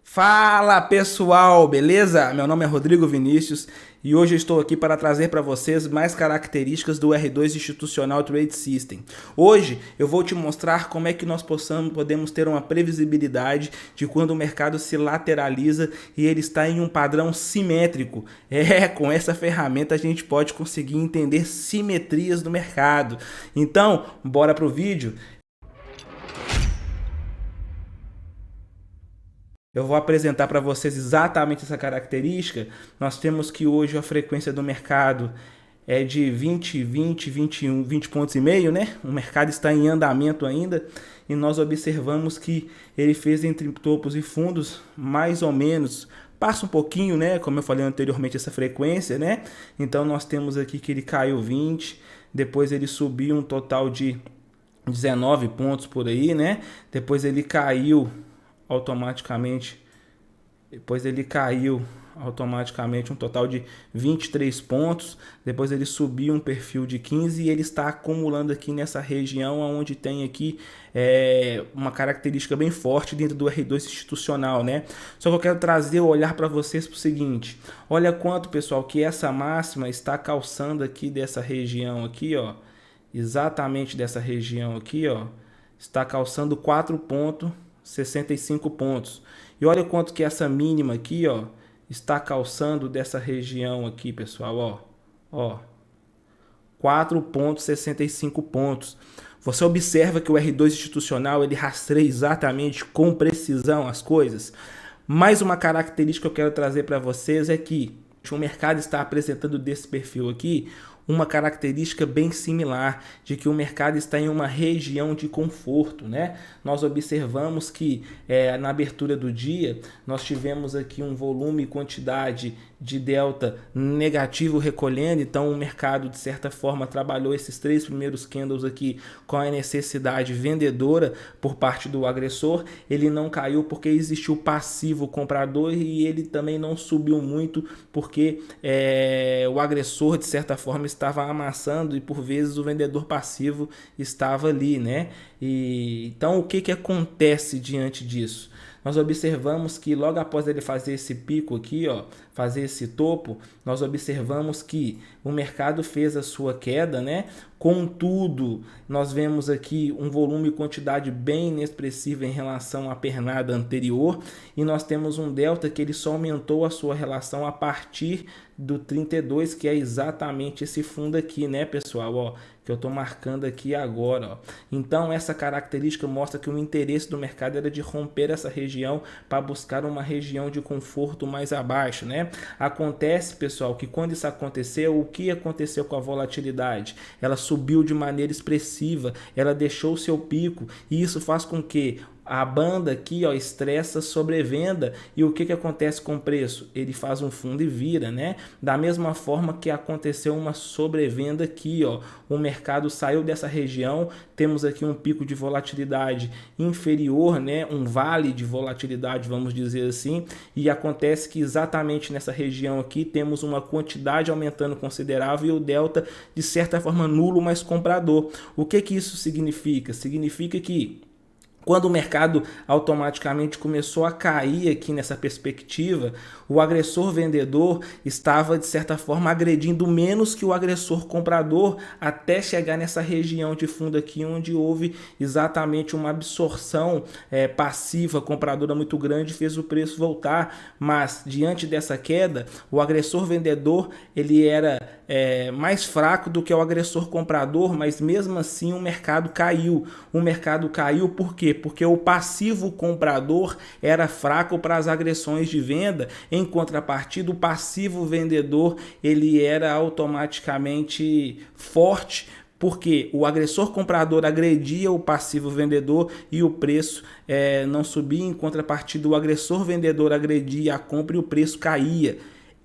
Fala pessoal, beleza? Meu nome é Rodrigo Vinícius e hoje eu estou aqui para trazer para vocês mais características do R2 Institucional Trade System. Hoje eu vou te mostrar como é que nós podemos ter uma previsibilidade de quando o mercado se lateraliza e ele está em um padrão simétrico. Com essa ferramenta a gente pode conseguir entender simetrias do mercado. Então, bora pro vídeo. Eu vou apresentar para vocês exatamente essa característica. Nós temos que hoje a frequência do mercado é de 20 pontos e meio, né? O mercado está em andamento ainda e nós observamos que ele fez entre topos e fundos mais ou menos, passa um pouquinho, né? Como eu falei anteriormente, essa frequência, né? Então nós temos aqui que ele caiu 20, depois ele subiu um total de 19 pontos por aí, né? Depois ele caiu automaticamente, um total de 23 pontos, depois ele subiu um perfil de 15 e ele está acumulando aqui nessa região onde tem aqui uma característica bem forte dentro do R2 institucional, né? Só que eu quero trazer o olhar para vocês para o seguinte, olha quanto, pessoal, que essa máxima está calçando aqui dessa região aqui, ó, exatamente dessa região aqui, ó, está calçando 4,65 pontos. E olha quanto que essa mínima aqui, ó, está calçando dessa região aqui, pessoal, ó, 4,65 pontos. Você observa que o R2 institucional, ele rastreia exatamente com precisão as coisas. Mais uma característica que eu quero trazer para vocês é que o mercado está apresentando desse perfil aqui uma característica bem similar, de que o mercado está em uma região de conforto, né? Nós observamos que na abertura do dia nós tivemos aqui um volume e quantidade de delta negativo recolhendo, então o mercado de certa forma trabalhou esses três primeiros candles aqui com a necessidade vendedora por parte do agressor. Ele não caiu porque existiu passivo comprador e ele também não subiu muito porque o agressor de certa forma estava amassando e por vezes o vendedor passivo estava ali, né? Então o que acontece diante disso? Nós observamos que logo após ele fazer esse pico aqui, ó, fazer esse topo, nós observamos que o mercado fez a sua queda, né? Contudo, nós vemos aqui um volume e quantidade bem inexpressiva em relação à pernada anterior e nós temos um delta que ele só aumentou a sua relação a partir do 32, que é exatamente esse fundo aqui, né, pessoal, ó, que eu estou marcando aqui agora, ó. Então essa característica mostra que o interesse do mercado era de romper essa região para buscar uma região de conforto mais abaixo, né? Acontece, pessoal, que quando isso aconteceu, o que aconteceu com a volatilidade? Ela subiu de maneira expressiva, ela deixou o seu pico e isso faz com que a banda aqui, ó, estressa sobrevenda e o que acontece com o preço? Ele faz um fundo e vira, né? Da mesma forma que aconteceu uma sobrevenda aqui, ó, o mercado saiu dessa região, temos aqui um pico de volatilidade inferior, né? Um vale de volatilidade, vamos dizer assim, e acontece que exatamente nessa região aqui temos uma quantidade aumentando considerável e o delta de certa forma nulo, mas comprador. O que isso significa? Significa que quando o mercado automaticamente começou a cair aqui nessa perspectiva, o agressor vendedor estava de certa forma agredindo menos que o agressor comprador até chegar nessa região de fundo aqui onde houve exatamente uma absorção passiva compradora muito grande e fez o preço voltar. Mas diante dessa queda, o agressor vendedor ele era mais fraco do que o agressor comprador, mas mesmo assim o mercado caiu. O mercado caiu por quê? Porque o passivo comprador era fraco para as agressões de venda, em contrapartida o passivo vendedor ele era automaticamente forte, porque o agressor comprador agredia o passivo vendedor e o preço não subia, em contrapartida o agressor vendedor agredia a compra e o preço caía.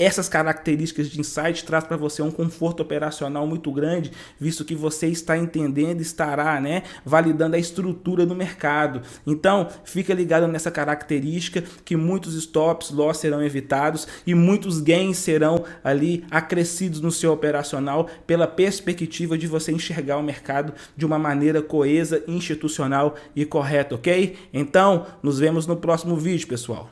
Essas características de insight traz para você um conforto operacional muito grande, visto que você está entendendo, estará, né, validando a estrutura do mercado. Então, fica ligado nessa característica que muitos stops, loss serão evitados e muitos gains serão ali acrescidos no seu operacional pela perspectiva de você enxergar o mercado de uma maneira coesa, institucional e correta, ok? Então, nos vemos no próximo vídeo, pessoal.